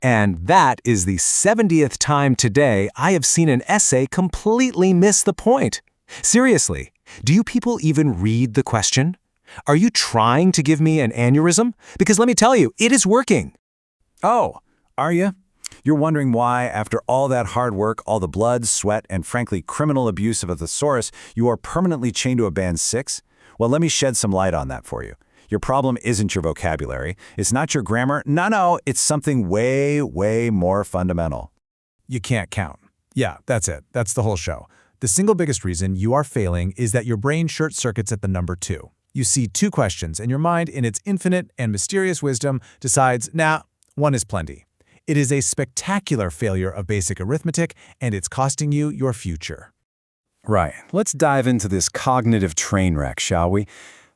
And that is the 70th time today I have seen an essay completely miss the point. Seriously, do you people even read the question? Are you trying to give me an aneurysm? Because let me tell you, it is working. Oh, are you? You're wondering why, after all that hard work, all the blood, sweat, and frankly criminal abuse of a thesaurus, you are permanently chained to a band 6? Well, let me shed some light on that for you. Your problem isn't your vocabulary. It's not your grammar. No, it's something way, way more fundamental. You can't count. Yeah, that's it. That's the whole show. The single biggest reason you are failing is that your brain short circuits at the number 2. You see 2 questions, and your mind, in its infinite and mysterious wisdom, decides, nah, 1 is plenty. It is a spectacular failure of basic arithmetic, and it's costing you your future. Right. Let's dive into this cognitive train wreck, shall we?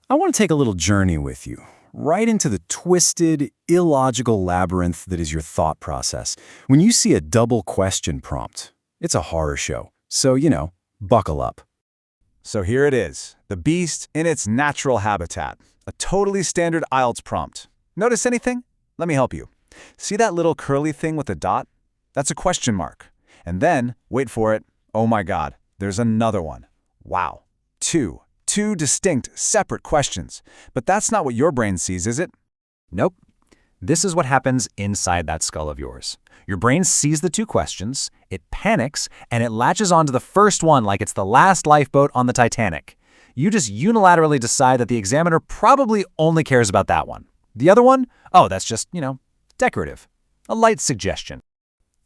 I want to take a little journey with you, right into the twisted, illogical labyrinth that is your thought process. When you see a double question prompt, it's a horror show. So, buckle up. So here it is, the beast in its natural habitat, a totally standard IELTS prompt. Notice anything? Let me help you. See that little curly thing with a dot? That's a question mark. And then, wait for it, oh my God, there's another one. Wow. Two distinct, separate questions. But that's not what your brain sees, is it? Nope. This is what happens inside that skull of yours. Your brain sees the 2 questions, it panics, and it latches onto the first one like it's the last lifeboat on the Titanic. You just unilaterally decide that the examiner probably only cares about that one. The other one? Oh, that's just, decorative. A light suggestion.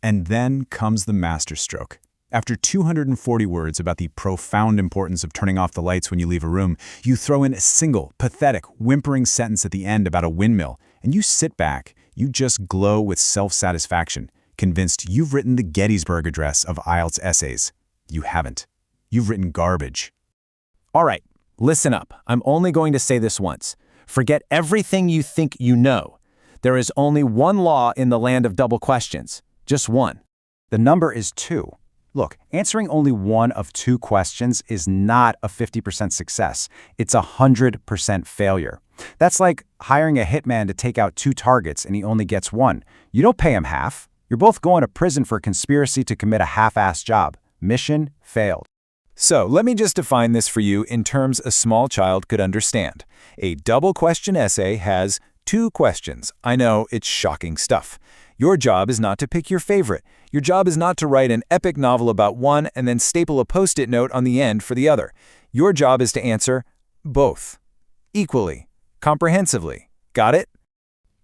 And then comes the masterstroke. After 240 words about the profound importance of turning off the lights when you leave a room, you throw in a single, pathetic, whimpering sentence at the end about a windmill, and you sit back, you just glow with self-satisfaction, convinced you've written the Gettysburg Address of IELTS essays. You haven't. You've written garbage. All right, listen up. I'm only going to say this once. Forget everything you think you know. There is only one law in the land of double questions. Just one. The number is 2. Look, answering only 1 of 2 questions is not a 50% success. It's a 100% failure. That's like hiring a hitman to take out 2 targets and he only gets 1. You don't pay him half. You're both going to prison for conspiracy to commit a half-assed job. Mission failed. So let me just define this for you in terms a small child could understand. A double question essay has 2 questions. I know, it's shocking stuff. Your job is not to pick your favorite. Your job is not to write an epic novel about one and then staple a post-it note on the end for the other. Your job is to answer both. Equally. Comprehensively. Got it?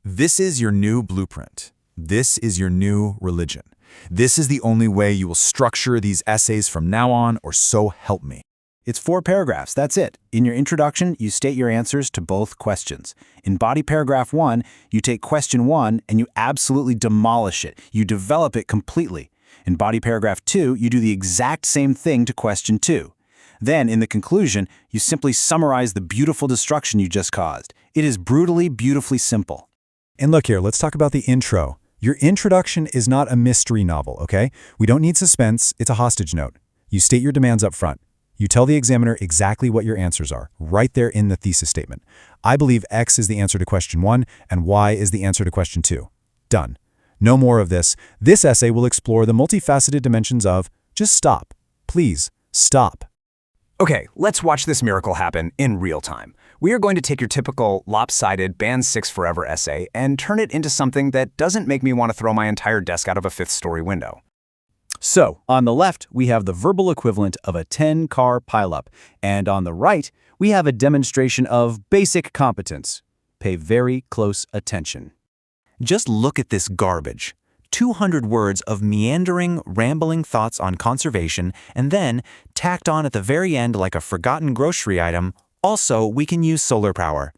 This is your new blueprint. This is your new religion. This is the only way you will structure these essays from now on, or so help me. It's 4 paragraphs, that's it. In your introduction, you state your answers to both questions. In body paragraph 1, you take question 1 and you absolutely demolish it. You develop it completely. In body paragraph 2, you do the exact same thing to question 2. Then, in the conclusion, you simply summarize the beautiful destruction you just caused. It is brutally, beautifully simple. And look here, let's talk about the intro. Your introduction is not a mystery novel, okay? We don't need suspense, it's a hostage note. You state your demands up front. You tell the examiner exactly what your answers are, right there in the thesis statement. I believe X is the answer to question 1, and Y is the answer to question 2. Done. No more of this. This essay will explore the multifaceted dimensions of just stop. Please, stop. Okay, let's watch this miracle happen in real time. We are going to take your typical lopsided Band 6 Forever essay and turn it into something that doesn't make me want to throw my entire desk out of a 5th-story window. So, on the left, we have the verbal equivalent of a 10-car pileup, and on the right, we have a demonstration of basic competence. Pay very close attention. Just look at this garbage. 200 words of meandering, rambling thoughts on conservation, and then, tacked on at the very end like a forgotten grocery item, also, we can use solar power.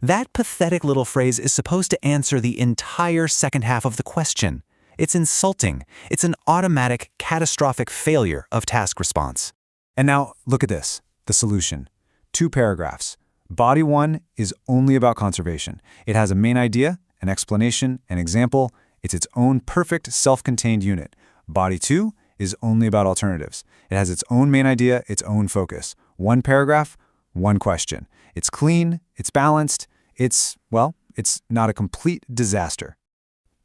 That pathetic little phrase is supposed to answer the entire second half of the question. It's insulting. It's an automatic, catastrophic failure of task response. And now, look at this, the solution. 2 paragraphs. Body 1 is only about conservation. It has a main idea, an explanation, an example. It's its own perfect, self-contained unit. Body 2 is only about alternatives. It has its own main idea, its own focus. 1 paragraph, 1 question. It's clean, it's balanced, it's not a complete disaster.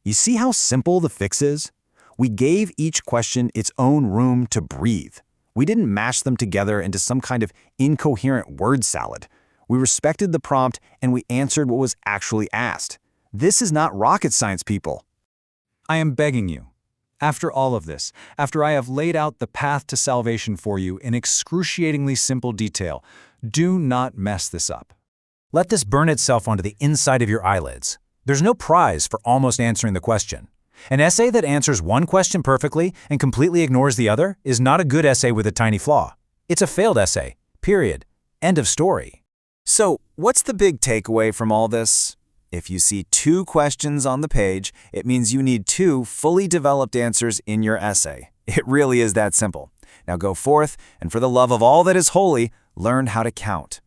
You see how simple the fix is? We gave each question its own room to breathe. We didn't mash them together into some kind of incoherent word salad. We respected the prompt and we answered what was actually asked. This is not rocket science, people. I am begging you. After all of this, after I have laid out the path to salvation for you in excruciatingly simple detail, do not mess this up. Let this burn itself onto the inside of your eyelids. There's no prize for almost answering the question. An essay that answers one question perfectly and completely ignores the other is not a good essay with a tiny flaw. It's a failed essay. Period. End of story. So, what's the big takeaway from all this? If you see 2 questions on the page, it means you need 2 fully developed answers in your essay. It really is that simple. Now go forth, and for the love of all that is holy, learn how to count.